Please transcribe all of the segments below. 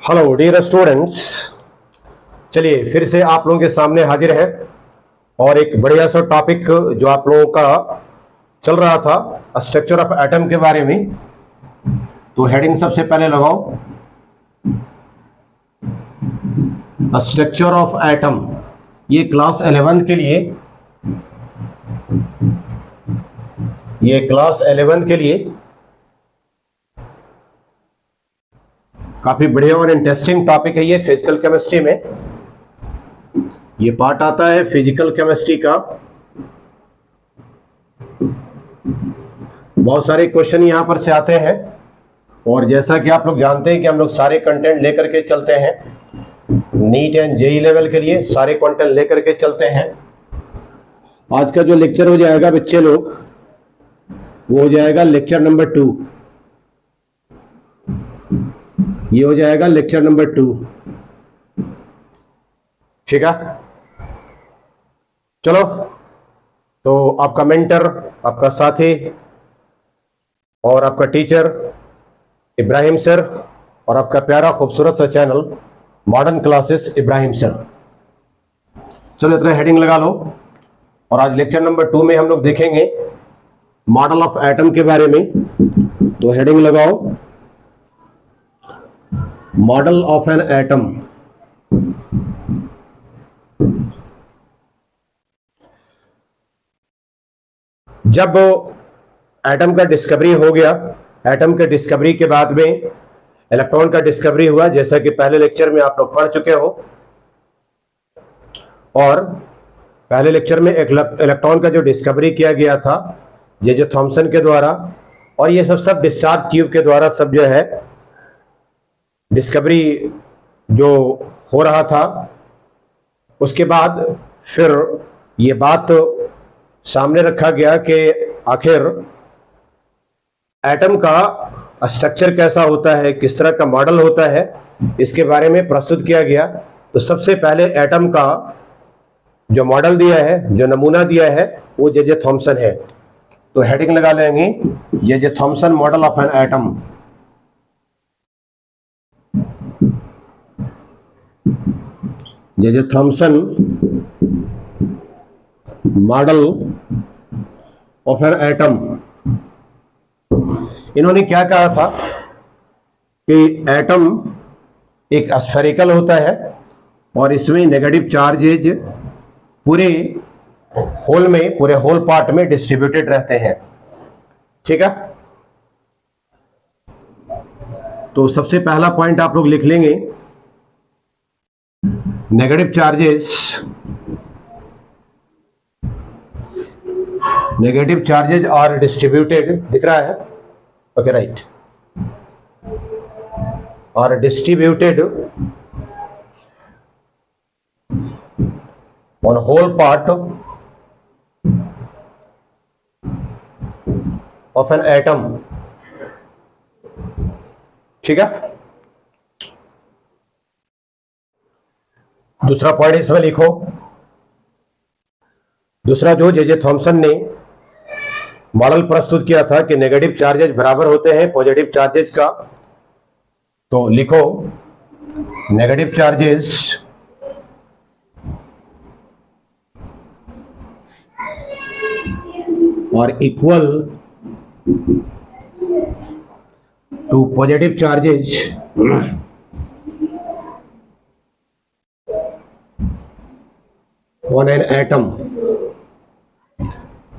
Hello dear students, चलिए फिर से आप लोगों के सामने हाजिर है और एक बढ़िया सा टॉपिक जो आप लोगों का चल रहा था स्ट्रक्चर ऑफ एटम के बारे में। तो हेडिंग सबसे पहले लगाओ, स्ट्रक्चर ऑफ एटम। ये क्लास 11 के लिए, काफी बढ़िया और इंटरेस्टिंग टॉपिक है ये फिजिकल केमिस्ट्री में। ये पार्ट आता है फिजिकल केमिस्ट्री का। बहुत सारे क्वेश्चन यहां पर से आते हैं और जैसा कि आप लोग जानते हैं कि हम लोग सारे कंटेंट लेकर के चलते हैं, नीट एंड जेई लेवल के लिए सारे कंटेंट लेकर के चलते हैं। आज का जो लेक्चर हो जाएगा बच्चे लोग, वो हो जाएगा लेक्चर नंबर 2। ये हो जाएगा लेक्चर नंबर 2, ठीक है। चलो, तो आपका मेंटर, आपका साथी और आपका टीचर इब्राहिम सर और आपका प्यारा खूबसूरत सा channel modern classes Ibrahim sir. चलो इतना हेडिंग लगा लो। और आज लेक्चर नंबर 2 में हम लोग देखेंगे मॉडल ऑफ एटम के बारे में। तो हेडिंग लगाओ, मॉडल ऑफ एन एटम। जब एटम का डिस्कवरी हो गया, एटम के डिस्कवरी के बाद में इलेक्ट्रॉन का डिस्कवरी हुआ, जैसा कि पहले लेक्चर में आप लोग पढ़ चुके हो। और पहले लेक्चर में इलेक्ट्रॉन का जो डिस्कवरी किया गया था जे थॉमसन के द्वारा, और ये सब डिस्चार्ज ट्यूब के द्वारा सब जो है डिस्कवरी जो हो रहा था। उसके बाद फिर ये बात सामने रखा गया कि आखिर एटम का स्ट्रक्चर कैसा होता है, किस तरह का मॉडल होता है, इसके बारे में प्रस्तुत किया गया। तो सबसे पहले एटम का जो मॉडल दिया है, जो नमूना दिया है, वो जे थॉमसन है। तो हेडिंग लगा लेंगे, J Thomson model of an atom. J Thomson model of an atom. इन्होंने क्या कहा था कि एटम एक स्फेरिकल होता है और इसमें नेगेटिव चार्जेज पूरे होल में, पूरे होल पार्ट में डिस्ट्रीब्यूटेड रहते हैं, ठीक है। तो सबसे पहला पॉइंट आप लोग लिख लेंगे, नेगेटिव चार्जेज आर डिस्ट्रीब्यूटेड, दिख रहा है, okay right, are distributed on whole part of an atom, ठीक है। दूसरा पॉइंट इसमें लिखो। दूसरा जो जे थॉमसन ने मॉडल प्रस्तुत किया था कि नेगेटिव चार्जेज बराबर होते हैं पॉजिटिव चार्जेज का, तो लिखो negative charges are equal to positive charges on an atom.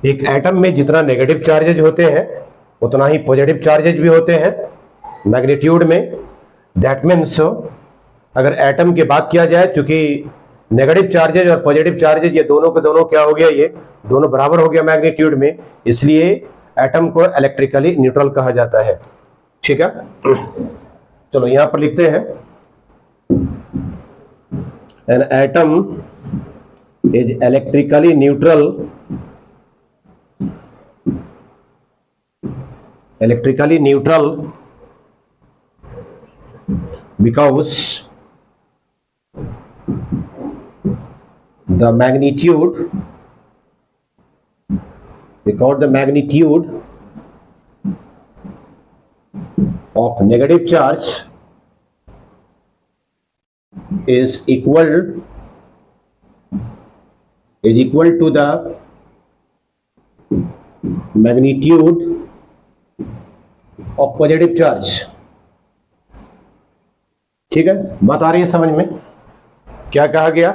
एक एटम में जितना नेगेटिव चार्जेज होते हैं उतना ही पॉजिटिव चार्जेज भी होते हैं मैग्नीट्यूड में। दैट मीन्स अगर एटम की बात किया जाए, चूंकि नेगेटिव चार्जेज और पॉजिटिव चार्जेज ये दोनों के दोनों क्या हो गया, ये दोनों बराबर हो गया मैग्नीट्यूड में, इसलिए एटम को इलेक्ट्रिकली न्यूट्रल कहा जाता है, ठीक है। चलो यहां पर लिखते हैं, an atom is electrically neutral because the magnitude of negative charge is equal to the magnitude of positive charge। ठीक है, बात आ रही है समझ में? क्या कहा गया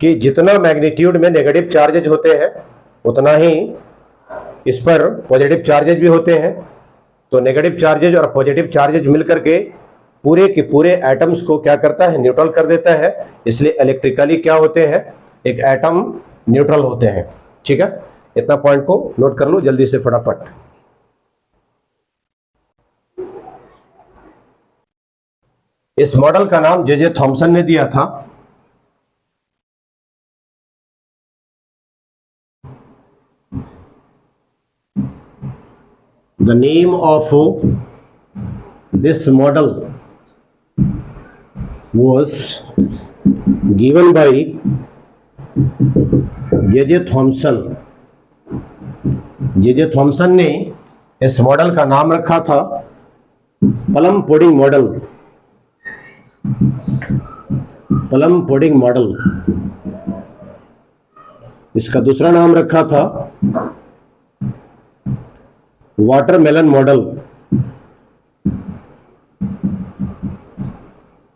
कि जितना मैग्नीट्यूड में नेगेटिव चार्जेज होते हैं उतना ही इस पर पॉजिटिव चार्जेज भी होते हैं। तो नेगेटिव चार्जेज और पॉजिटिव चार्जेज मिलकर के पूरे के पूरे एटम्स को क्या करता है, न्यूट्रल कर देता है। इसलिए इलेक्ट्रिकली क्या होते हैं, एक एटम न्यूट्रल होते हैं। ठीक है, इतना पॉइंट को नोट कर लो जल्दी से फटाफट। इस मॉडल का नाम जे थॉमसन ने दिया था। The name of this model was given by J Thomson. J Thomson ने इस मॉडल का नाम रखा था plum pudding model. Plum pudding model. इसका दूसरा नाम रखा था वाटरमेलन मॉडल।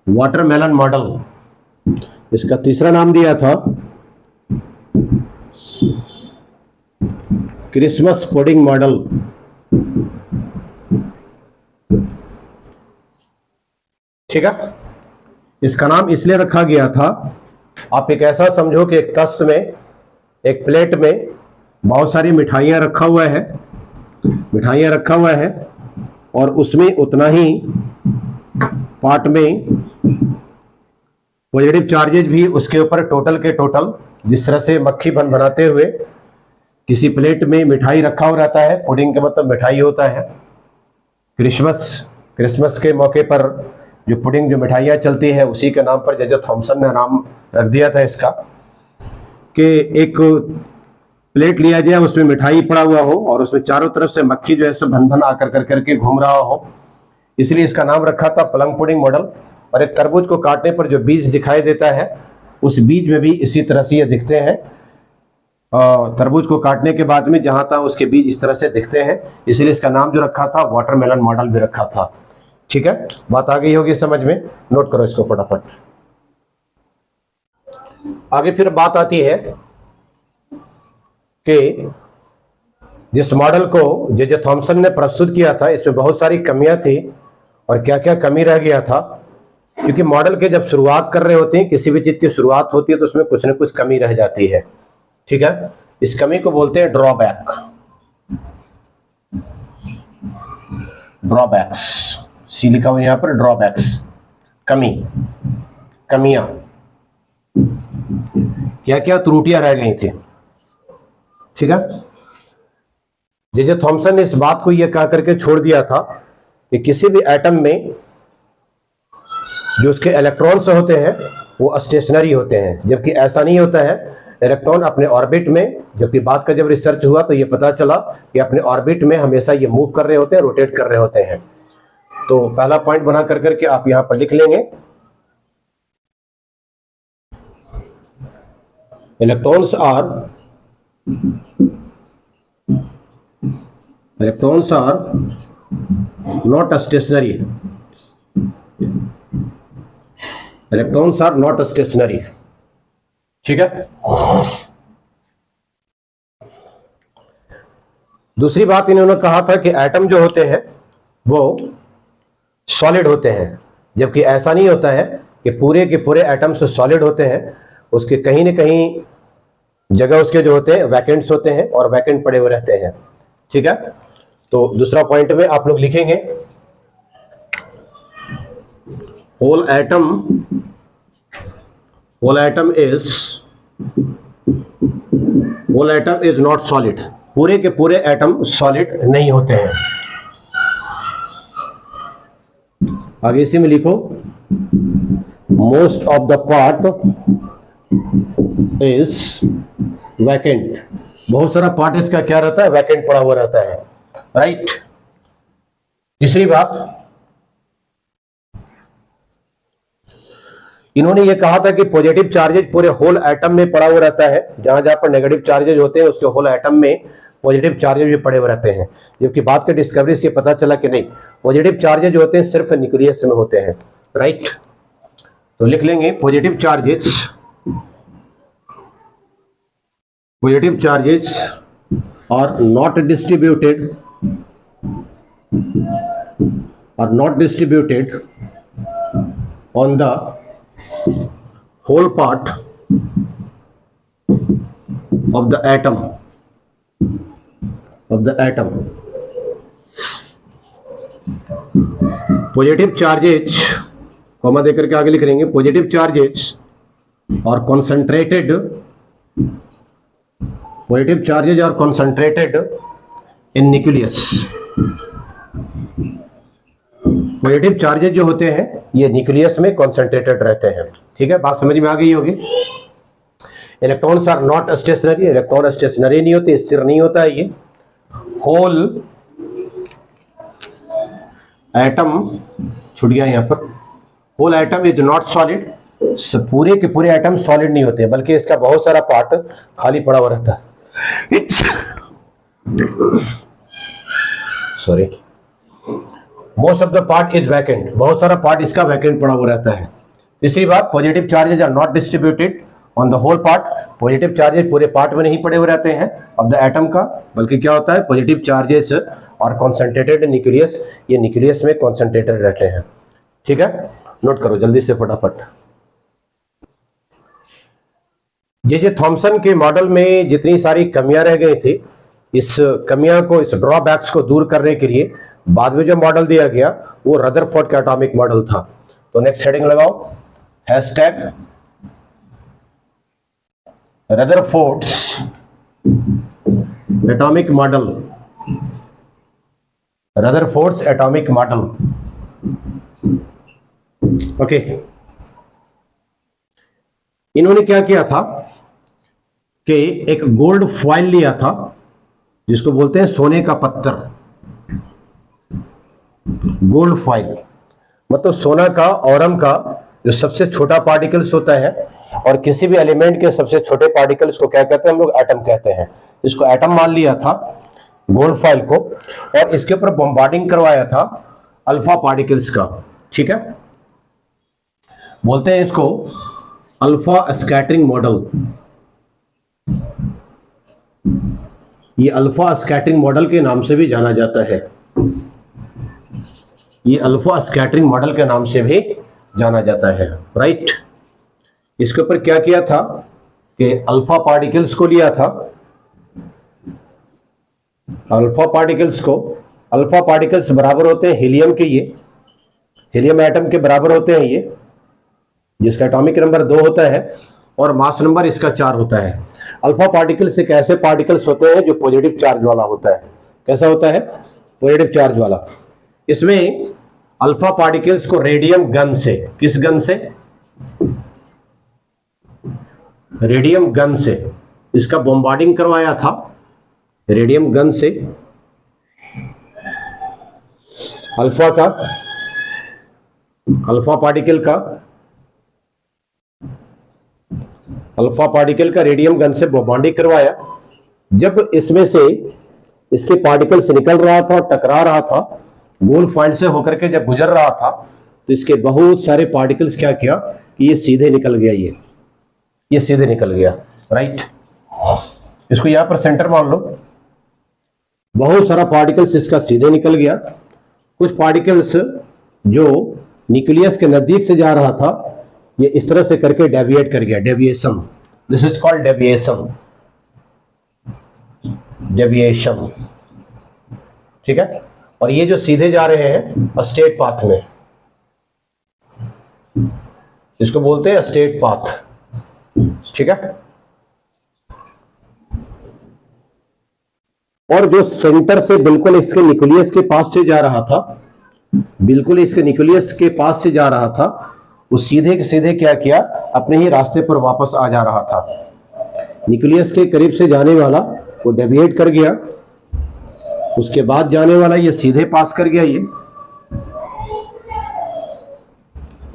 Watermelon model. इसका तीसरा नाम दिया था क्रिसमस पुडिंग मॉडल। ठीक है, इसका नाम इसलिए रखा गया था, आप एक ऐसा समझो कि एक तस्त में, एक प्लेट में बहुत सारी मिठाइयां रखा हुआ है, मिठाइयां रखा हुआ है और उसमें उतना ही पार्ट में पॉजिटिव चार्जेज भी उसके ऊपर टोटल के टोटल, जिस तरह से मक्खी बन बनाते हुए किसी प्लेट में मिठाई रखा हुआ रहता है। पुडिंग का मतलब मिठाई होता है। क्रिसमस के मौके पर जो पुडिंग, जो मिठाइयाँ चलती है, उसी के नाम पर जे थॉमसन ने नाम रख दिया था इसका, कि एक प्लेट लिया जाए, उसमें मिठाई पड़ा हुआ हो और उसमें चारों तरफ से मक्खी जो है सो भन भन आकर कर करके घूम रहा हो। इसलिए इसका नाम रखा था प्लम पुडिंग मॉडल। और एक तरबूज को काटने पर जो बीज दिखाई देता है, उस बीज में भी इसी तरह से ये दिखते हैं। तरबूज को काटने के बाद में जहां था उसके बीज इस तरह से दिखते हैं, इसलिए इसका नाम जो रखा था वाटरमेलन मॉडल भी रखा था। ठीक है, बात आ गई होगी समझ में? नोट करो इसको फटाफट। आगे फिर बात आती है कि जिस मॉडल को जे थॉमसन ने प्रस्तुत किया था, इसमें बहुत सारी कमियां थी। और क्या क्या कमी रह गया था, क्योंकि मॉडल के जब शुरुआत कर रहे होते हैं, किसी भी चीज की शुरुआत होती है तो उसमें कुछ न कुछ कमी रह जाती है। ठीक है, इस कमी को बोलते हैं ड्रॉबैक। ड्रॉबैक्स, सी लिखा हुआ यहां पर, ड्रॉबैक्स, कमी, कमियां, क्या क्या त्रुटियां रह गई थी। ठीक है, जे थॉमसन ने इस बात को यह कह करके छोड़ दिया था कि किसी भी एटम में जो उसके इलेक्ट्रॉन्स होते हैं वो स्टेशनरी होते हैं, जबकि ऐसा नहीं होता है। इलेक्ट्रॉन अपने ऑर्बिट में, जबकि बात का जब रिसर्च हुआ तो ये पता चला कि अपने ऑर्बिट में हमेशा ये मूव कर रहे होते हैं, रोटेट कर रहे होते हैं। तो पहला पॉइंट बना कर करके आप यहां पर लिख लेंगे, electrons are not stationary. Electrons are not stationary. ठीक है, दूसरी बात इन्होंने कहा था कि एटम जो होते हैं वो सॉलिड होते हैं, जबकि ऐसा नहीं होता है कि पूरे के पूरे एटम्स सॉलिड होते हैं। उसके कहीं न कहीं जगह उसके जो होते हैं वैकेंट्स होते हैं और वैकेंट पड़े हुए रहते हैं। ठीक है, तो दूसरा पॉइंट में आप लोग लिखेंगे whole atom is not solid. पूरे के पूरे एटम सॉलिड नहीं होते हैं। आगे इसी में लिखो, most of the part is vacant. बहुत सारा पार्ट इसका क्या रहता है, वैकेंट पड़ा हुआ रहता है। राइट। तीसरी बात, इन्होंने ये कहा था कि पॉजिटिव चार्जेज पूरे होल एटम में पड़ा हुआ रहता है, जहां जहां पर नेगेटिव चार्जेज होते हैं उसके होल एटम में पॉजिटिव चार्जेज भी पड़े हुए रहते हैं। जबकि बात के डिस्कवरी से पता चला कि नहीं, पॉजिटिव चार्जेज होते हैं सिर्फ न्यूक्लियस में होते हैं, राइट। तो लिख लेंगे positive charges are not distributed on the whole part of the atom positive charges, comma देकर के आगे लिख लेंगे, positive charges are concentrated in nucleus. Positive charges जो होते हैं ये न्यूक्लियस में कॉन्सेंट्रेटेड रहते हैं। ठीक है, बात समझ में आ गई होगी। Electrons are not stationary, electron stationary नहीं होते, स्थिर नहीं होता है ये। होल एटम छूट गया यहाँ पर, whole atom is not solid, पूरे के पूरे एटम सॉलिड नहीं होते, बल्कि इसका बहुत सारा पार्ट खाली पड़ा हुआ रहता है। Sorry, most of the part is vacant, बहुत सारा पार्ट इसका वैकेंट पड़ा हुआ रहता है। तीसरी बात, positive charges are not distributed on the whole part, positive charges पूरे पार्ट में नहीं पड़े हुए रहते हैं ऑफ द एटम का, बल्कि क्या होता है, पॉजिटिव चार्जेस और कॉन्सेंट्रेटेड न्यूक्लियस, ये न्यूक्लियस में कॉन्सेंट्रेटेड रहते हैं। ठीक है, नोट करो जल्दी से फटाफट। जे थॉमसन के मॉडल में जितनी सारी कमियां रह गई थी, इस कमियां को, इस ड्रॉबैक्स को दूर करने के लिए बाद में जो मॉडल दिया गया वो रदरफोर्ड का एटॉमिक मॉडल था। तो नेक्स्ट हेडिंग लगाओ, hashtag Rutherford's atomic model, Rutherford's atomic model. Okay, इन्होंने क्या किया था कि एक गोल्ड फॉइल लिया था जिसको बोलते हैं सोने का पत्थर, गोल्ड फॉइल मतलब सोना का, औरम का जो सबसे छोटा पार्टिकल्स होता है, और किसी भी एलिमेंट के सबसे छोटे पार्टिकल्स को क्या कहते हैं हम लोग, एटम कहते हैं। इसको एटम मान लिया था गोल्ड फॉइल को, और इसके ऊपर बॉम्बार्डिंग करवाया था अल्फा पार्टिकल्स का। ठीक है, बोलते हैं इसको अल्फा स्कैटरिंग मॉडल। ये अल्फा स्कैटरिंग मॉडल के नाम से भी जाना जाता है, ये अल्फा स्कैटरिंग मॉडल के नाम से भी जाना जाता है, राइट। इसके ऊपर क्या किया था कि अल्फा पार्टिकल्स को लिया था, अल्फा पार्टिकल्स बराबर होते हैं हीलियम के, ये हीलियम एटम के बराबर होते हैं ये, जिसका एटॉमिक नंबर 2 होता है और मास नंबर इसका 4 होता है। अल्फा पार्टिकल्स एक ऐसे पार्टिकल्स होते हैं जो पॉजिटिव चार्ज वाला होता है। कैसा होता है, पॉजिटिव चार्ज वाला। इसमें अल्फा पार्टिकल्स को रेडियम गन से, किस गन से, रेडियम गन से इसका बॉम्बार्डिंग करवाया था, रेडियम गन से अल्फा पार्टिकल का रेडियम गन से बॉम्बार्डिंग करवाया। जब इसमें से इसके पार्टिकल्स निकल रहा था और टकरा रहा था, गोल्ड फॉइल से होकर के जब गुजर रहा था, तो इसके बहुत सारे पार्टिकल्स क्या किया कि ये सीधे निकल गया, ये सीधे निकल गया, राइट। इसको यहां पर सेंटर मान लो, बहुत सारा पार्टिकल्स इसका सीधे निकल गया। कुछ पार्टिकल्स जो न्यूक्लियस के नजदीक से जा रहा था, ये इस तरह से करके डेविएट कर गया, deviation, this is called deviation. ठीक है, और ये जो सीधे जा रहे हैं स्ट्रेट पाथ में, इसको बोलते हैं स्ट्रेट पाथ। ठीक है, और जो सेंटर से बिल्कुल इसके न्यूक्लियस के पास से जा रहा था, बिल्कुल इसके न्यूक्लियस के पास से जा रहा था, वो सीधे के सीधे क्या किया, अपने ही रास्ते पर वापस आ जा रहा था। न्यूक्लियस के करीब से जाने वाला वो डेविएट कर गया, उसके बाद जाने वाला ये सीधे पास कर गया,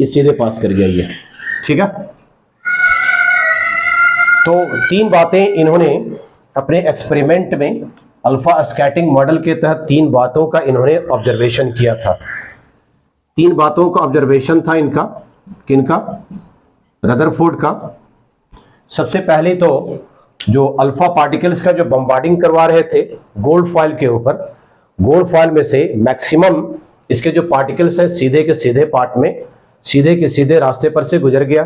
ये सीधे पास कर गया ये। ठीक है। तो 3 बातें इन्होंने अपने एक्सपेरिमेंट में अल्फा स्कैटरिंग मॉडल के तहत 3 बातों का इन्होंने ऑब्जर्वेशन किया था। 3 बातों का ऑब्जर्वेशन था इनका, किनका? रदरफोर्ड का। सबसे पहले तो जो अल्फा पार्टिकल्स का जो बम्बार्डिंग करवा रहे थे गोल्ड फॉइल के ऊपर, गोल्ड फॉइल में से मैक्सिमम इसके जो पार्टिकल्स हैं सीधे के सीधे पार्ट में, सीधे के सीधे रास्ते पर से गुजर गया।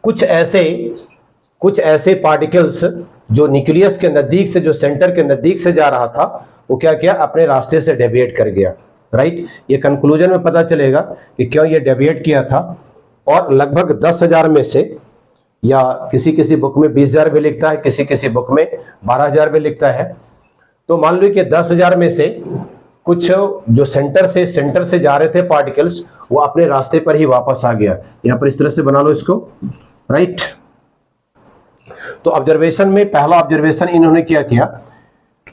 कुछ ऐसे पार्टिकल्स जो न्यूक्लियस के नजदीक से, जो सेंटर के नजदीक से जा रहा था, वो क्या किया? अपने रास्ते से डेविएट कर गया। राइट, ये कंक्लूजन में पता चलेगा कि क्यों ये डेविएट किया था। और लगभग 10,000 में से, या किसी किसी बुक में 20,000 भी लिखता है, किसी किसी बुक में 12,000 भी लिखता है। तो मान लो कि 10,000 में से कुछ जो सेंटर से जा रहे थे पार्टिकल्स, वो अपने रास्ते पर ही वापस आ गया। यहां पर इस तरह से बना लो इसको। राइट, तो ऑब्जर्वेशन में पहला ऑब्जर्वेशन इन्होंने क्या किया,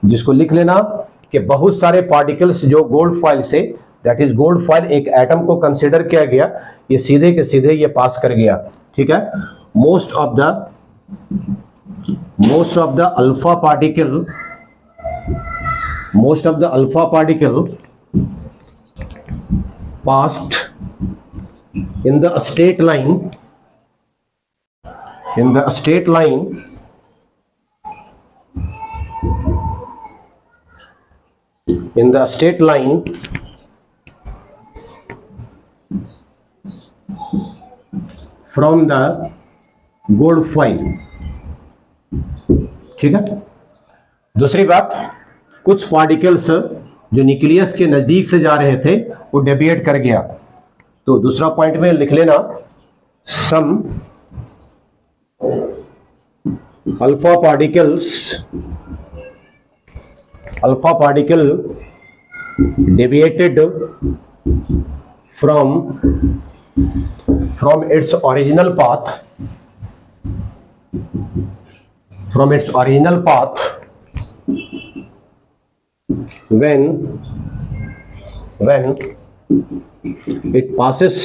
जिसको लिख लेना कि बहुत सारे पार्टिकल्स जो गोल्ड फॉइल से, दैट इज गोल्ड फॉइल एक एटम को कंसीडर किया गया, ये सीधे के सीधे ये पास कर गया। ठीक है, most of the alpha particle passed in the straight line from the gold foil। ठीक है। दूसरी बात, कुछ पार्टिकल्स जो न्यूक्लियस के नजदीक से जा रहे थे वो डेविएट कर गया। तो दूसरा पॉइंट में लिख लेना, some alpha particle deviated from its original path when it passes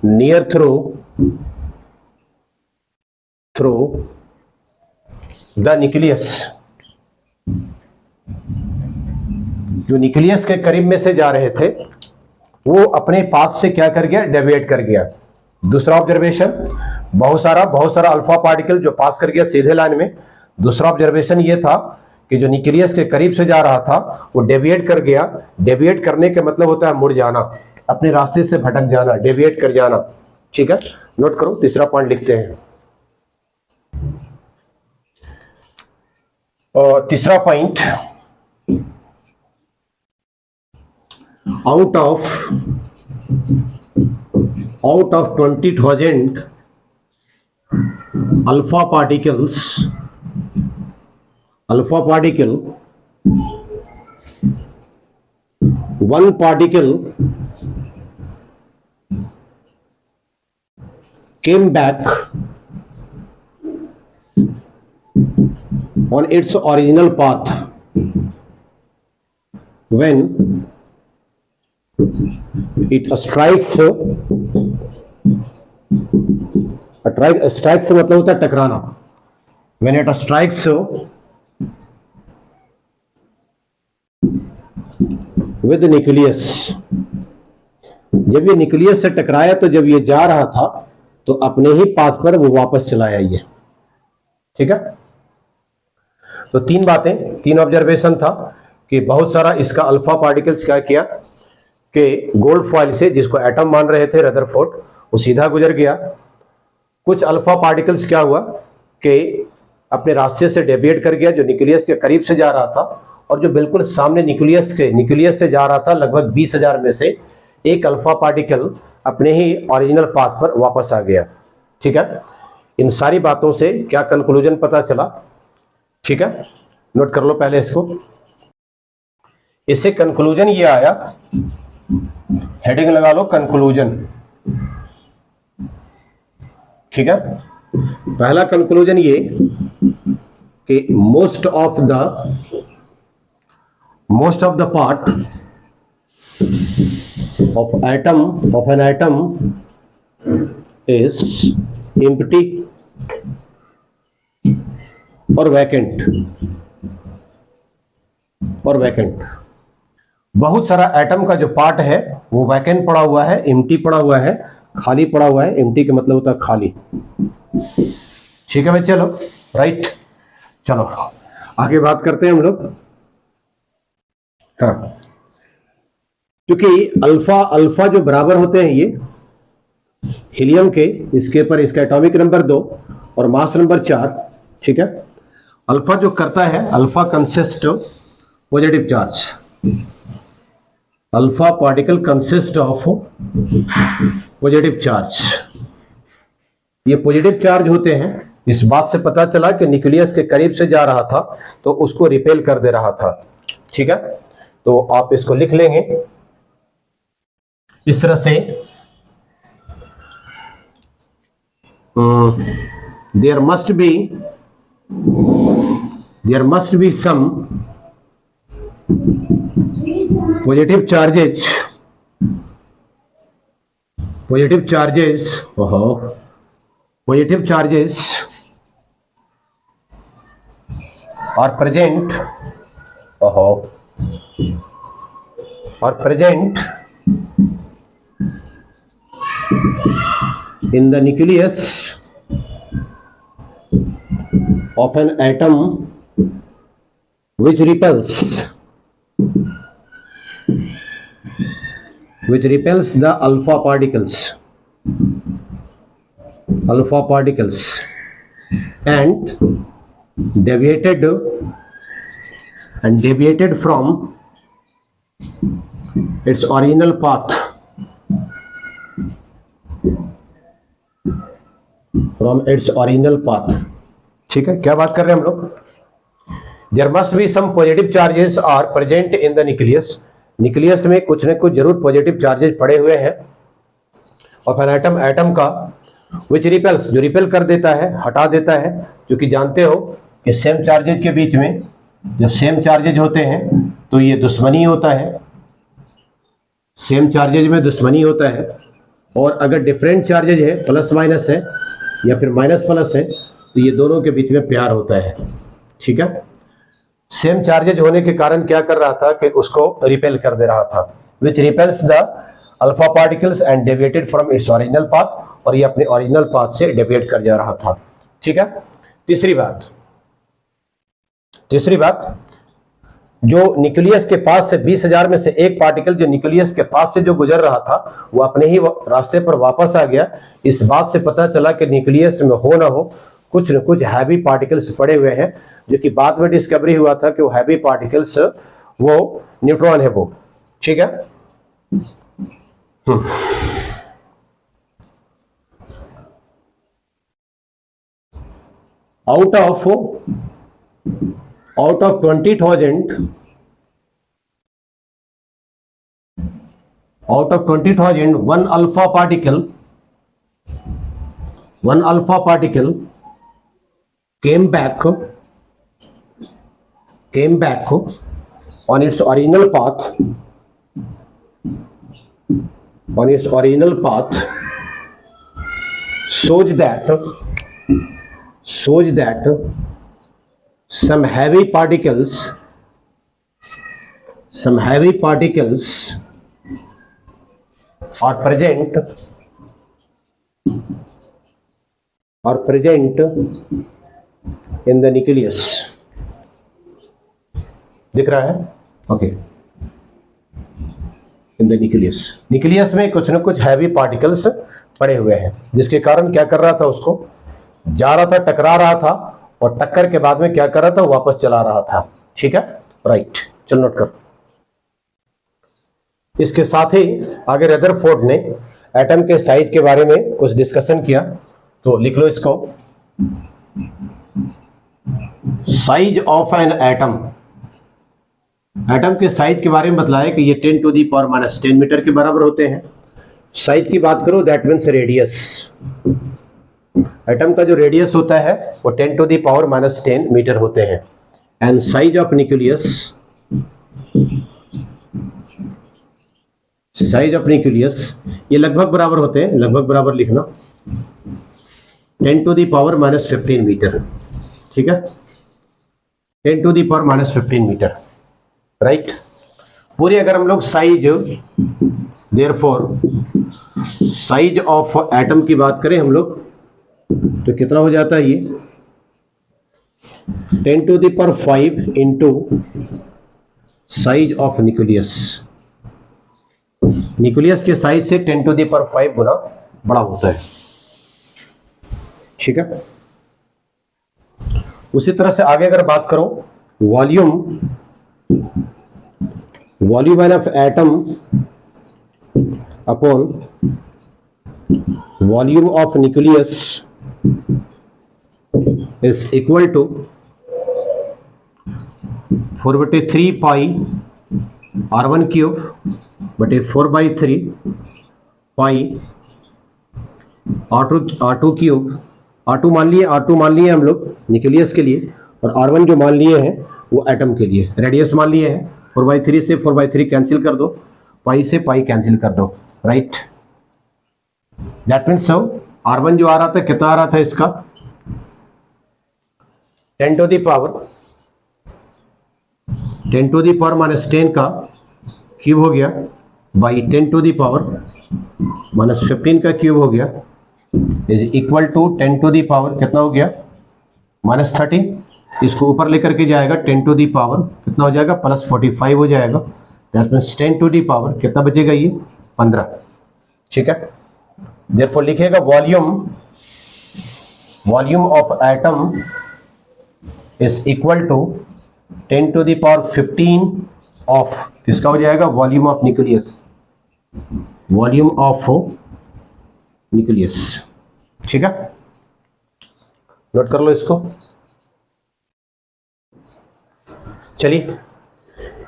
near through the nucleus। जो न्यूक्लियस के करीब में से जा रहे थे वो अपने पाथ से क्या कर गया? डेविएट कर गया। दूसरा ऑब्जर्वेशन, बहुत सारा अल्फा पार्टिकल जो पास कर गया सीधे लाइन में। दूसरा ऑब्जर्वेशन ये था कि जो न्यूक्लियस के करीब से जा रहा था वो डेविएट कर गया। डेविएट करने का मतलब होता है मुड़ जाना, अपने रास्ते से भटक जाना, डेविएट कर जाना। ठीक है, नोट करो, तीसरा पॉइंट लिखते हैं। और तीसरा point, out of 20,000 alpha particle, one particle came back on its original path when it strikes से मतलब होता है टकराना। when it strikes with nucleus, जब ये न्यूक्लियस से टकराया तो जब ये जा रहा था तो अपने ही पाथ पर वो वापस चला आया ये। ठीक है, तो 3 बातें, 3 ऑब्जर्वेशन था कि बहुत सारा इसका अल्फा पार्टिकल्स क्या किया कि गोल्ड फॉइल से, जिसको एटम मान रहे थे रदरफोर्ड, वो सीधा गुजर गया। कुछ अल्फा पार्टिकल्स क्या हुआ कि अपने रास्ते से डेविएट कर गया, जो न्यूक्लियस के करीब से जा रहा था, और जो बिल्कुल सामने न्यूक्लियस से जा रहा था, लगभग 20,000 में से एक अल्फा पार्टिकल अपने ही ओरिजिनल पाथ पर वापस आ गया। ठीक है, इन सारी बातों से क्या कंक्लूजन पता चला? ठीक है, नोट कर लो पहले इसको। इससे कंक्लूजन ये आया, हेडिंग लगा लो कंक्लूजन। ठीक है, पहला कंक्लूजन ये कि most of the part of an atom is empty or vacant बहुत सारा एटम का जो पार्ट है वो वैकेंट पड़ा हुआ है, एम्प्टी पड़ा हुआ है, खाली पड़ा हुआ है। एम्प्टी का मतलब होता है खाली। ठीक है भाई, चलो राइट, चलो आगे बात करते हैं हम लोग। हाँ, क्योंकि अल्फा जो बराबर होते हैं ये हीलियम के, इसके ऊपर इसका एटॉमिक नंबर 2 और मास नंबर 4। ठीक है, अल्फा जो करता है, alpha consist of positive charge. Alpha particle consist of positive charge. ये पॉजिटिव चार्ज होते हैं। इस बात से पता चला कि न्यूक्लियस के करीब से जा रहा था तो उसको रिपेल कर दे रहा था। ठीक है, तो आप इसको लिख लेंगे इस तरह से, there must be some positive charges are present in the nucleus of an atom which repels the alpha particles and deviated from its original path, ठीक है, क्या बात कर रहे हैं हम लोग? There must be some positive charges are present in the nucleus. Nucleus में कुछ न कुछ जरूर पॉजिटिव चार्जेस पड़े हुए हैं। और एटम का विच रिपेल्स, जो रिपेल कर देता है, हटा देता है। क्योंकि जानते हो कि सेम चार्जेज के बीच में जब सेम चार्जेज होते हैं तो ये दुश्मनी होता है, सेम चार्जेज में दुश्मनी होता है। और अगर डिफरेंट चार्जेज है, प्लस माइनस है या फिर माइनस प्लस है, तो ये दोनों के बीच में प्यार होता है। ठीक है, सेम चार्जेज होने के कारण क्या कर रहा था कि उसको रिपेल कर दे रहा था। Which repels the alpha particles and deviated from its original path, और ये अपने ओरिजिनल पाथ से डेविएट कर जा रहा था। ठीक है, तीसरी बात, जो न्यूक्लियस के पास से 20,000 में से एक पार्टिकल जो न्यूक्लियस के पास से जो गुजर रहा था वो अपने ही रास्ते पर वापस आ गया। इस बात से पता चला कि न्यूक्लियस में हो ना हो कुछ न कुछ हैवी पार्टिकल्स पड़े हुए हैं, जो कि बाद में डिस्कवरी हुआ था कि वो हैवी पार्टिकल्स वो न्यूट्रॉन है वो। ठीक है, out of 20,000 one alpha particle came back on its original path, shows that some heavy particles are present in the nucleus। दिख रहा है? ओके, इन द न्यूक्लियस में कुछ न कुछ हैवी पार्टिकल्स पड़े हुए हैं, जिसके कारण क्या कर रहा था, उसको जा रहा था, टकरा रहा था, और टक्कर के बाद में क्या कर रहा था, वापस चला रहा था। ठीक है, राइट, चल नोट कर। इसके साथ ही आगे रदरफोर्ड ने एटम के साइज के बारे में कुछ डिस्कशन किया, तो लिख लो इसको। साइज ऑफ एन एटम के साइज के बारे में बतलाया कि ये 10⁻⁻10 मीटर के बराबर होते हैं। साइज की बात करो, दैट मीन्स रेडियस। एटम का जो रेडियस होता है वो 10⁻10 मीटर होते हैं। And size of nucleus size of nucleus, ये लगभग बराबर होते हैं, लगभग बराबर लिखना 10 to the power minus 15 metre, ठीक है, 10 to the power minus 15 metre, right. पूरी अगर हम लोग size, therefore size of atom की बात करें हम लोग तो कितना हो जाता है, ये 10 to the power 5 into size of nucleus. Nucleus के साइज से 10 टू द पावर 5 गुना बड़ा होता है, ठीक है। उसी तरह से आगे अगर बात करो, volume of atom upon volume of nucleus is equal to 4/3 pi r1 cube बटे 4/3 पाई r2 क्यूब। R2 मान लिए हम लोग न्यूक्लियस के लिए, और R1 जो मान लिए हैं वो एटम के लिए, रेडियस मान लिए हैं। 4/3 से 4/3 कैंसिल कर दो, पाई से पाई कैंसिल कर दो, राइट। दैट मीन्स R1 जो आ रहा था, कितना आ रहा था इसका, 10 टू द पावर माइनस 10 का क्यूब हो गया, by 10 to the power minus 15 का क्यूब हो गया, is equal to 10 to the power कितना हो गया, माइनस 13। इसको ऊपर लेकर के जाएगा, 10 टू द पावर कितना हो जाएगा, प्लस 45 हो जाएगा। That means 10 to the power कितना बचेगा, ये 15, ठीक है। देयरफॉर लिखेगा volume of atom is equal to 10 to the power 15 of, किसका हो जाएगा, volume of nucleus, volume of nucleus, ठीक है। नोट कर लो इसको। चलिए,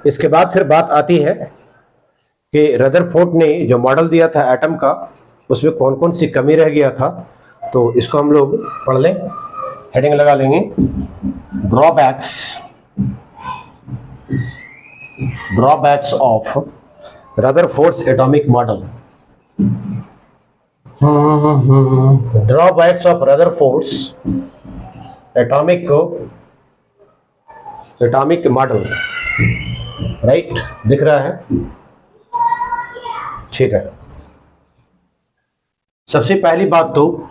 इसके बाद फिर बात आती है कि रदरफोर्ड ने जो मॉडल दिया था एटम का, उसमें कौन कौन सी कमी रह गया था, तो इसको हम लोग पढ़ लें, हेडिंग लगा लेंगे, drawbacks of Rutherford's atomic model. Drawbacks of Rutherford's atomic model, right, दिख रहा है, ठीक है। सबसे पहली बात तो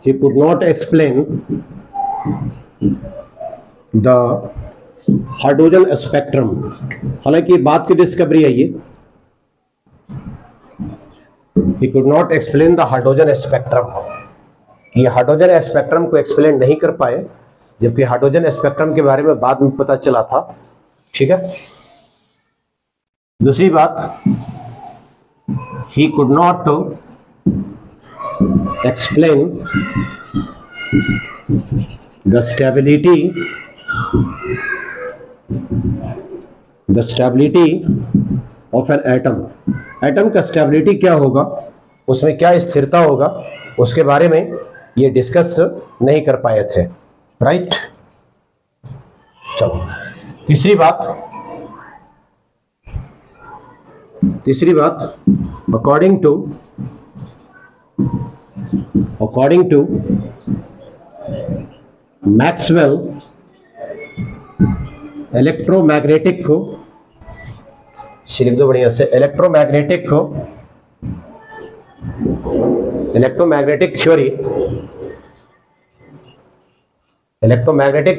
he could not explain the hydrogen spectrum. हालांकि बात की डिस्कवरी है ये, he could not explain the hydrogen spectrum. ये हाइड्रोजन स्पेक्ट्रम को एक्सप्लेन नहीं कर पाए, जबकि हाइड्रोजन स्पेक्ट्रम के बारे में बाद में पता चला था, ठीक है। दूसरी बात, he could not explain the stability of an atom। Atom का स्टेबिलिटी क्या होगा, उसमें क्या स्थिरता होगा, उसके बारे में ये डिस्कस नहीं कर पाए थे, राइट। चलो, तीसरी बात अकॉर्डिंग टू मैक्सवेल इलेक्ट्रोमैग्नेटिक को लिख दो बढ़िया से, electromagnetic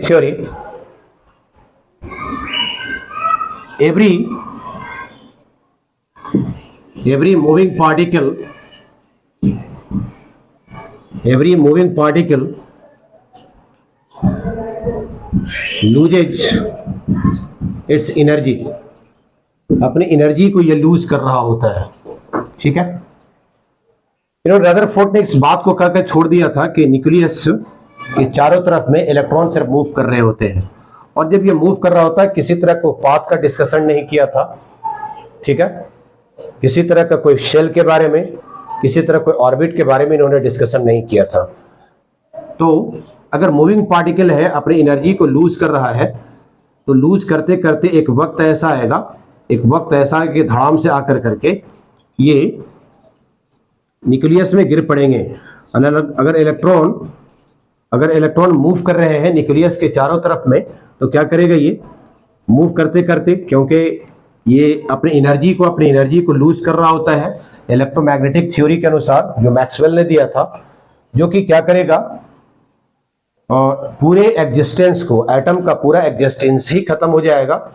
theory every moving particle loses its energy। अपनी एनर्जी को ये लूज कर रहा होता है, ठीक है। इन्होंने रदरफोर्ड ने इस बात को कहकर छोड़ दिया था कि न्यूक्लियस के चारों तरफ में इलेक्ट्रॉन सिर्फ मूव कर रहे होते हैं, और जब ये मूव कर रहा होता है किसी तरह को पाथ का डिस्कशन नहीं किया था, ठीक है। किसी तरह का कोई शेल के बारे में, किसी तरह कोई ऑर्बिट के बारे में इन्होंने डिस्कशन नहीं किया था। तो अगर मूविंग पार्टिकल है, अपनी एनर्जी को लूज कर रहा है, तो लूज करते करते एक वक्त ऐसा आएगा, कि धड़ाम से आकर करके ये न्यूक्लियस में गिर पड़ेंगे। अगर इलेक्ट्रॉन मूव कर रहे हैं न्यूक्लियस के चारों तरफ में, तो क्या करेगा, ये मूव करते करते, क्योंकि ये अपनी एनर्जी को लूज कर रहा होता है इलेक्ट्रोमैग्नेटिक थ्योरी के अनुसार, जो मैक्सवेल ने दिया था, जो कि क्या करेगा, पूरे एग्जिस्टेंस को, एटम का पूरा एग्जिस्टेंस ही खत्म हो जाएगा,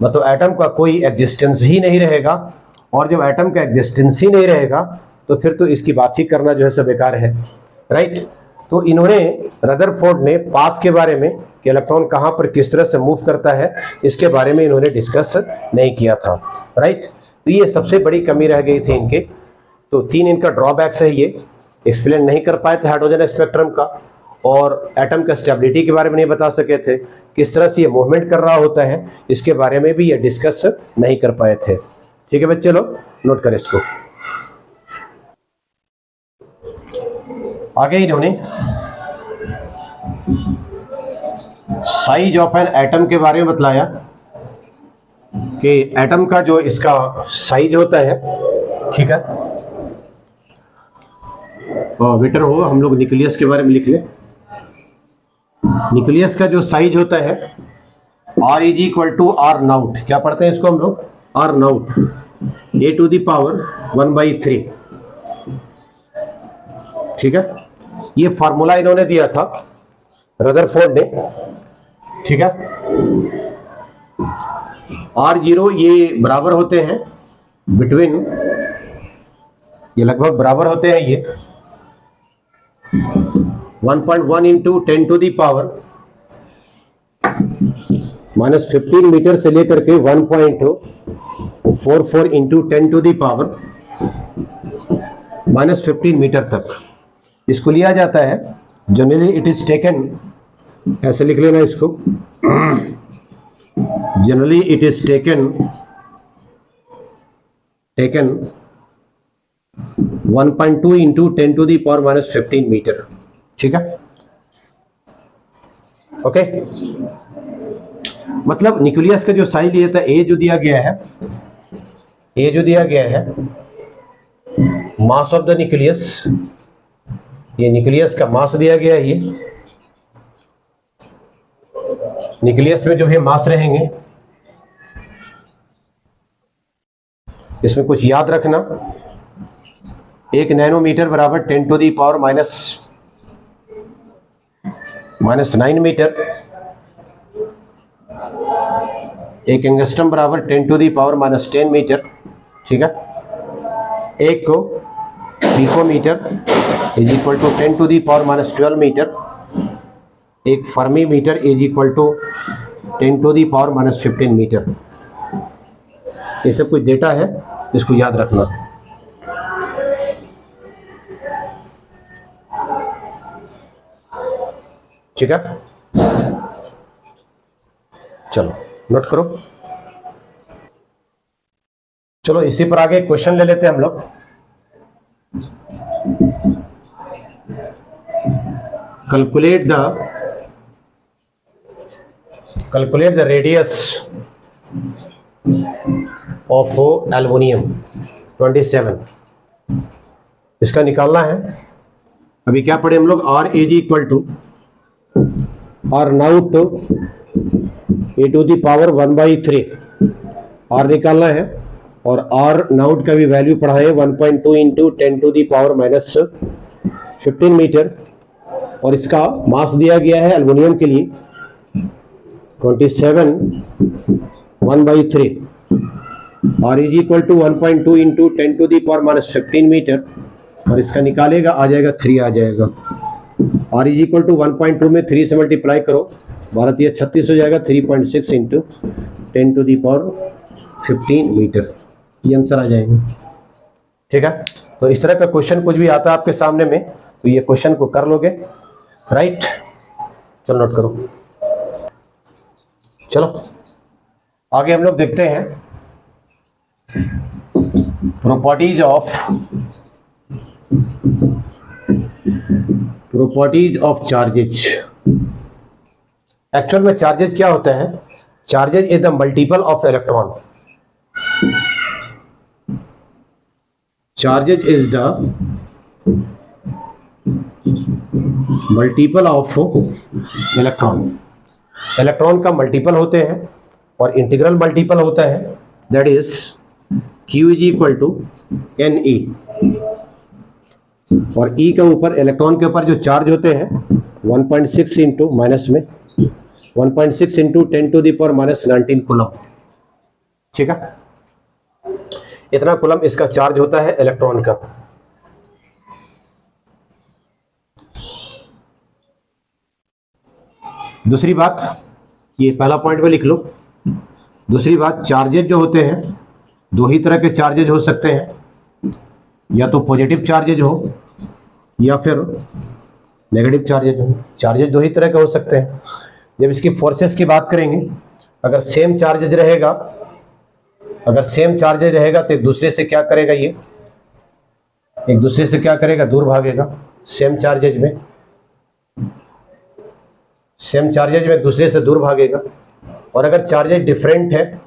मतलब एटम का कोई एग्जिस्टेंस ही नहीं रहेगा। और जब एटम का एग्जिस्टेंस ही नहीं रहेगा तो फिर तो इसकी बात ही करना जो है सब बेकार है, राइट। तो इन्होंने, रदरफोर्ड ने पाथ के बारे में, कि इलेक्ट्रॉन कहाँ पर किस तरह से मूव करता है, इसके बारे में इन्होंने डिस्कस नहीं किया था, राइट। तो ये सबसे बड़ी कमी रह गई थी इनके। तो 3 इनका ड्रॉबैक्स है, ये एक्सप्लेन नहीं कर पाए थे हाइड्रोजन स्पेक्ट्रम का, और एटम का स्टेबिलिटी के बारे में नहीं बता सके थे, किस तरह से ये मूवमेंट कर रहा होता है इसके बारे में भी ये डिस्कस नहीं कर पाए थे। ठीक है बच्चे लोग, नोट करें इसको। आगे इन्होंने साइज ऑफ एन एटम के बारे में बतलाया कि एटम का जो इसका साइज होता है, ठीक है, बेटर हो हम लोग न्यूक्लियस के बारे में लिख लें। न्यूक्लियस का जो साइज होता है R is equal to R nought, क्या पढ़ते हैं इसको हम लोग, R nought A to the power 1/3, ठीक है। ये फार्मूला इन्होंने दिया था रदरफोर्ड ने, ठीक है। R0 ये बराबर होते हैं बिटवीन, ये लगभग बराबर होते हैं ये 1.1 into 10 to the power -15 metre से लेकर के 1.44 into 10 to the power -15 metre तक इसको लिया जाता है। जनरली इट इज टेकन, ऐसे लिख लेना इसको, generally it is taken 1.2 into 10 to the power -15 metre, ठीक है, ओके। मतलब न्यूक्लियस का जो साइज लिया था, ए जो दिया गया है, मास ऑफ द न्यूक्लियस, ये न्यूक्लियस का मास दिया गया है। ये न्यूक्लियस में जो है मास रहेंगे, इसमें कुछ याद रखना, 1 नैनोमीटर बराबर 10 to the power -9 metre, 1 angstrom बराबर 10 टू दी पावर -10 मीटर, ठीक है। 1 को picometre is equal to 10 to the power -12 metre, 1 fermi metre is equal to 10 to the power -15 metre. ये सब कुछ डेटा है, इसको याद रखना, ठीक है। चलो नोट करो। चलो इसी पर आगे क्वेश्चन ले लेते हैं हम लोग। Calculate the radius of aluminium 27, इसका निकालना है। अभी क्या पढ़े हम लोग, R is equal to R nought A to the power 1/3, R निकालना है, और R नाउट का भी वैल्यू पढ़ा है 1.2 into 10 to the power -15 metre, और इसका मास दिया गया है एल्युमिनियम के लिए 27 1/3, R is equal to 1.2 into 10 to the power -15 metre, और इसका निकालेगा, आ जाएगा 3 आ जाएगा। R इज इक्वल टू 1.2 में 3 से मल्टीप्लाई करो, 12 × 36 हो जाएगा, 3.6 into 10 to the power 15 metre, ये आंसर आ जाएगा, ठीक है। तो इस तरह का क्वेश्चन कुछ भी आता है आपके सामने में, तो ये क्वेश्चन को कर लोगे, राइट। चलो नोट करो। चलो आगे हम लोग देखते हैं प्रॉपर्टीज ऑफ चार्जेज। एक्चुअल में चार्जेज क्या होता है, charges is the multiple of electron, charges is the multiple of electron, electron का मल्टीपल होते हैं और इंटीग्रल मल्टीपल होता है, that is Q is equal to NE, और E के ऊपर इलेक्ट्रॉन के ऊपर जो चार्ज होते हैं 1.6 इंटू माइनस में 1.6 इंटू 10⁻⁻19 कूलम, ठीक है, इतना कूलम इसका चार्ज होता है इलेक्ट्रॉन का। दूसरी बात, ये पहला पॉइंट में लिख लो। दूसरी बात, चार्जेज जो होते हैं दो ही तरह के चार्जेज हो सकते हैं, या तो पॉजिटिव चार्जेज हो या फिर नेगेटिव चार्जेज हो। चार्जेज दो ही तरह के हो सकते हैं। जब इसकी फोर्सेस की बात करेंगे, अगर सेम चार्जेज रहेगा, अगर सेम चार्जेज रहेगा तो एक दूसरे से क्या करेगा, ये एक दूसरे से क्या करेगा, दूर भागेगा। सेम चार्जेज में एक दूसरे से दूर भागेगा। और अगर चार्जेज डिफरेंट है,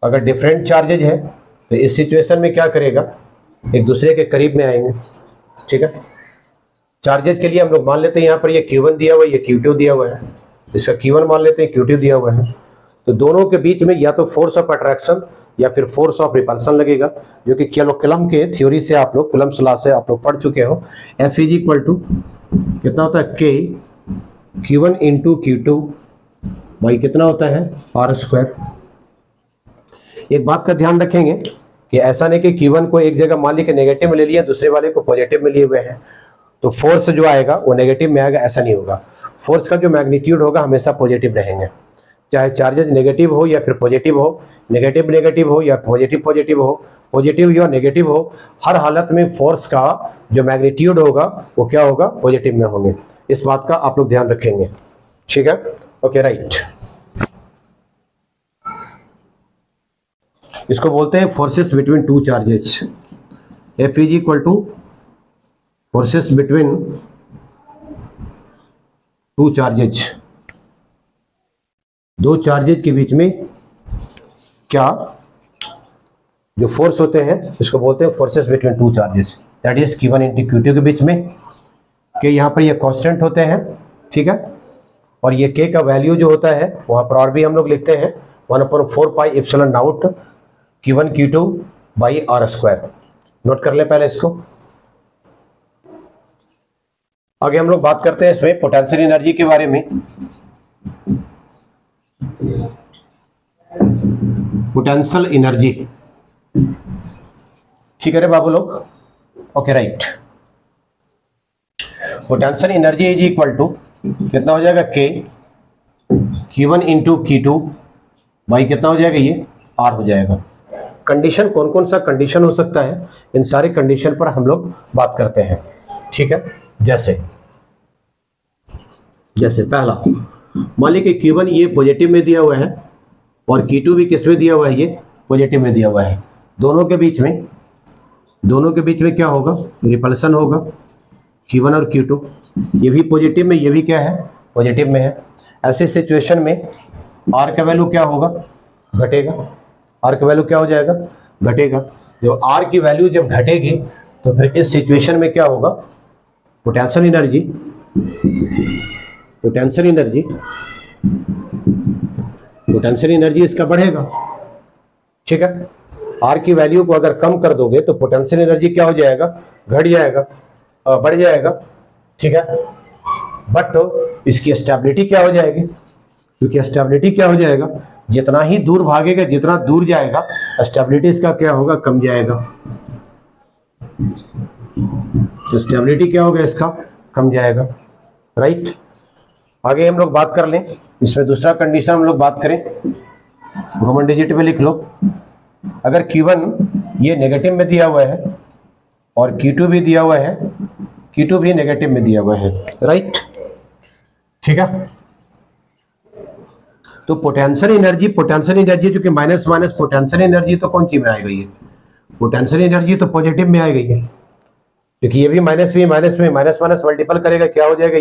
अगर डिफरेंट चार्जेज है तो इस सिचुएशन में क्या करेगा, एक दूसरे के करीब में आएंगे, ठीक है। चार्जेज के लिए हम लोग मान लेते हैं यहाँ पर ये Q1 दिया हुआ है, ये Q2 दिया हुआ है, इसका Q1 मान लेते हैं, Q2 दिया हुआ है। तो दोनों के बीच में या तो फोर्स ऑफ अट्रैक्शन या फिर फोर्स ऑफ रिपल्सन लगेगा, जो कि कूलम के थ्योरी से आप लोग, कूलम्स लॉ से आप लोग पढ़ चुके हो। F इज इक्वल टू कितना होता है, K Q1 इंटू Q2 भाई कितना होता है, R²। एक बात का ध्यान रखेंगे कि ऐसा नहीं कि Q1 को एक जगह मान ली कि नेगेटिव में ले लिया, दूसरे वाले को पॉजिटिव में लिए हुए हैं, तो फोर्स जो आएगा वो नेगेटिव में आएगा, ऐसा नहीं होगा। फोर्स का जो मैग्नीट्यूड होगा हमेशा पॉजिटिव रहेंगे, चाहे चार्जेज नेगेटिव हो या फिर पॉजिटिव हो, नेगेटिव हो या पॉजिटिव हो, पॉजिटिव या नेगेटिव हो, हर हालत में फोर्स का जो मैग्नीट्यूड होगा वो क्या होगा, पॉजिटिव में होंगे। इस बात का आप लोग ध्यान रखेंगे, ठीक है, ओके राइट। इसको बोलते हैं forces between two charges. F is equal two forces between two charges, दो चार्जेज के बीच में क्या जो फोर्स होते हैं इसको बोलते हैं forces between two charges, that is Q1 into Q2 के बीच में। के यहाँ पर ये कांस्टेंट होते हैं, ठीक है, और ये K का वैल्यू जो होता है वहाँ पर और भी हम लोग लिखते हैं 1/4 pi epsilon not Q1 Q2 by R²। Note कर ले पहले इसको। आगे हम लोग बात करते हैं इसमें पोटेंशियल एनर्जी के बारे में। पोटेंशियल एनर्जी, ठीक है रे बाबू लोग, okay right. Potential energy is equal to कितना हो जाएगा, K Q1 into Q2 by कितना हो जाएगा, ये R हो जाएगा। कंडीशन कौन कौन सा कंडीशन हो सकता है, इन सारे कंडीशन पर हम लोग बात करते हैं, ठीक है। जैसे पहला मान लीजिए कि Q1 ये पॉजिटिव में दिया हुआ है और Q2 भी किस में दिया हुआ है, ये पॉजिटिव में दिया हुआ है। दोनों के बीच में क्या होगा, रिपल्सन होगा, Q1 और Q2। ये भी पॉजिटिव में, ये भी क्या है, पॉजिटिव में है। ऐसे सिचुएशन में R का वैल्यू क्या होगा, घटेगा। R का वैल्यू क्या हो जाएगा, घटेगा। जब R की वैल्यू जब घटेगी तो फिर इस सिचुएशन में क्या होगा, पोटेंशियल एनर्जी इसका बढ़ेगा, ठीक है। R की वैल्यू को अगर कम कर दोगे तो पोटेंशियल एनर्जी क्या हो जाएगा, घट जाएगा, बढ़ जाएगा, ठीक है। बट इसकी स्टेबिलिटी क्या हो जाएगी, क्योंकि स्टेबिलिटी क्या हो जाएगा, जितना ही दूर भागेगा, जितना दूर जाएगा, स्टेबिलिटी इसका क्या होगा, कम जाएगा। तो स्टेबिलिटी क्या होगा, इसका कम जाएगा, राइट। आगे हम लोग बात कर लें, इसमें दूसरा कंडीशन हम लोग बात करें, रोमन डिजिट में लिख लो। अगर Q1 ये नेगेटिव में दिया हुआ है और Q2 भी दिया हुआ है, Q2 भी नेगेटिव में दिया हुआ है, राइट, ठीक है। तो पोटेंशियल एनर्जी जो कि माइनस पोटेंशियल एनर्जी तो कौन सी में आएगा, ये पोटेंशियल एनर्जी तो पॉजिटिव में आएगा ये, क्योंकि ये भी माइनस में माइनस मल्टीपल करेगा, क्या हो जाएगा,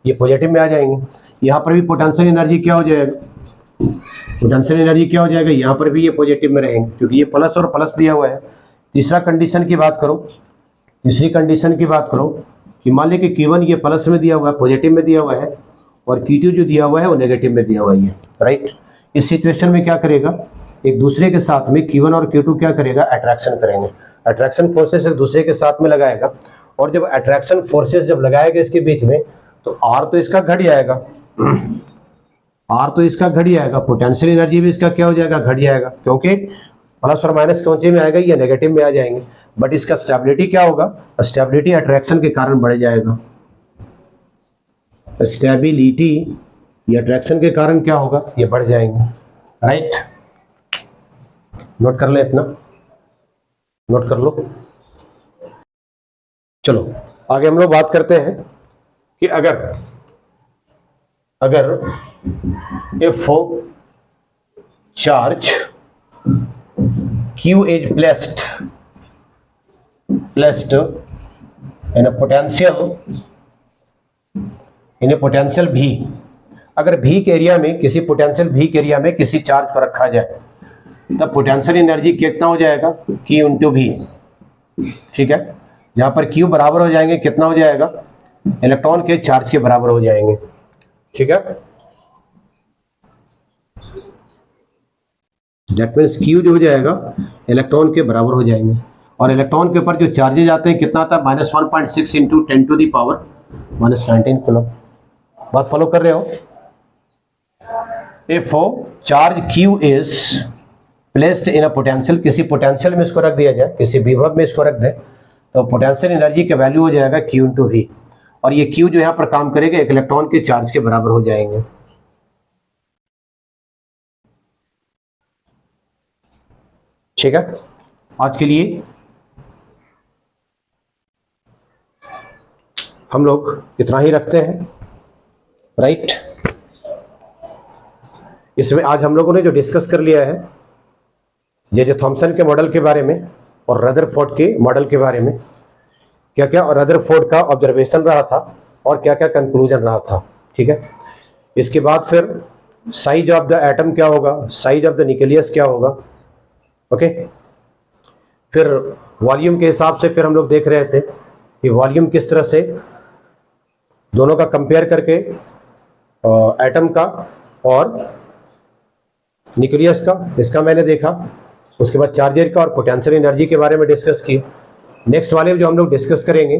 ये पॉजिटिव में आ जाएंगे। यहाँ पर भी पोटेंशियल एनर्जी क्या हो जाएगा, पोटेंशियल एनर्जी क्या हो जाएगा, यहाँ पर भी ये पॉजिटिव में रहेंगे क्योंकि ये प्लस और प्लस दिया हुआ है। तीसरा कंडीशन की बात करो, तीसरी कंडीशन की बात करो कि मान लीजिए कि Q1 ये प्लस में दिया हुआ है, पॉजिटिव में दिया हुआ है, और Q2 जो दिया हुआ है वो नेगेटिव में दिया हुआ है, राइट। इस सिचुएशन में क्या करेगा, एक दूसरे के साथ में Q1 और Q2 क्या करेगा, अट्रैक्शन करेंगे। अट्रैक्शन फोर्सेस एक दूसरे के साथ में लगाएगा, और जब अट्रैक्शन फोर्सेस जब लगाएगा इसके बीच में, तो R तो इसका घट जाएगा, R तो इसका घट जाएगा, पोटेंशियल एनर्जी भी इसका क्या हो जाएगा, घट जाएगा, क्योंकि प्लस और माइनस कौन से में आएगा, ये नेगेटिव में आ जाएंगे। बट इसका स्टेबिलिटी क्या होगा, स्टेबिलिटी अट्रैक्शन के कारण बढ़ जाएगा। स्टेबिलिटी ये अट्रैक्शन के कारण क्या होगा, ये बढ़ जाएंगे, राइट। नोट कर ले, इतना नोट कर लो। चलो आगे हम लोग बात करते हैं कि अगर if charge Q is placed in a potential V, अगर V के एरिया में, किसी पोटेंशियल V के एरिया में किसी चार्ज को रखा जाए, तब पोटेंशियल एनर्जी कितना हो जाएगा, Q इंटू V, ठीक है। जहां पर Q बराबर हो जाएंगे कितना हो जाएगा, इलेक्ट्रॉन के चार्ज के बराबर हो जाएंगे, ठीक है। दैट मीन्स Q जो हो जाएगा इलेक्ट्रॉन के बराबर हो जाएंगे, और इलेक्ट्रॉन के ऊपर जो चार्जेज आते हैं कितना आता है, -1.6 into 10 to the power -19 coulomb. बात फॉलो कर रहे हो। If charge Q is placed in a potential, किसी पोटेंशियल में इसको रख दिया जाए, किसी विभव में इसको रख दे, तो पोटेंशियल एनर्जी का वैल्यू हो जाएगा Q इंटू V, और ये Q जो यहाँ पर काम करेगा एक इलेक्ट्रॉन के चार्ज के बराबर हो जाएंगे, ठीक है। आज के लिए हम लोग इतना ही रखते हैं, राइट। इसमें आज हम लोगों ने जो डिस्कस कर लिया है, ये जो थॉमसन के मॉडल के बारे में और रदरफोर्ड के मॉडल के बारे में, क्या क्या और रदरफोर्ड का ऑब्जर्वेशन रहा था और क्या क्या कंक्लूजन रहा था, ठीक है। इसके बाद फिर साइज ऑफ द एटम क्या होगा, साइज ऑफ द न्यूक्लियस क्या होगा, ओके। फिर वॉल्यूम के हिसाब से फिर हम लोग देख रहे थे कि वॉल्यूम किस तरह से दोनों का कंपेयर करके एटम का और न्यूक्लियस का, इसका मैंने देखा। उसके बाद चार्जर का और पोटेंशियल एनर्जी के बारे में डिस्कस किया। नेक्स्ट वाले जो हम लोग डिस्कस करेंगे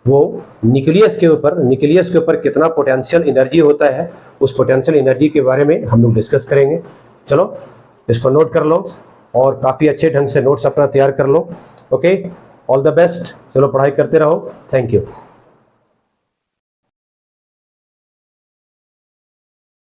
वो न्यूक्लियस के ऊपर कितना पोटेंशियल एनर्जी होता है, उस पोटेंशियल एनर्जी के बारे में हम लोग डिस्कस करेंगे। चलो इसको नोट कर लो और काफ़ी अच्छे ढंग से नोट्स अपना तैयार कर लो, ओके। ऑल द बेस्ट, चलो पढ़ाई करते रहो, थैंक यू।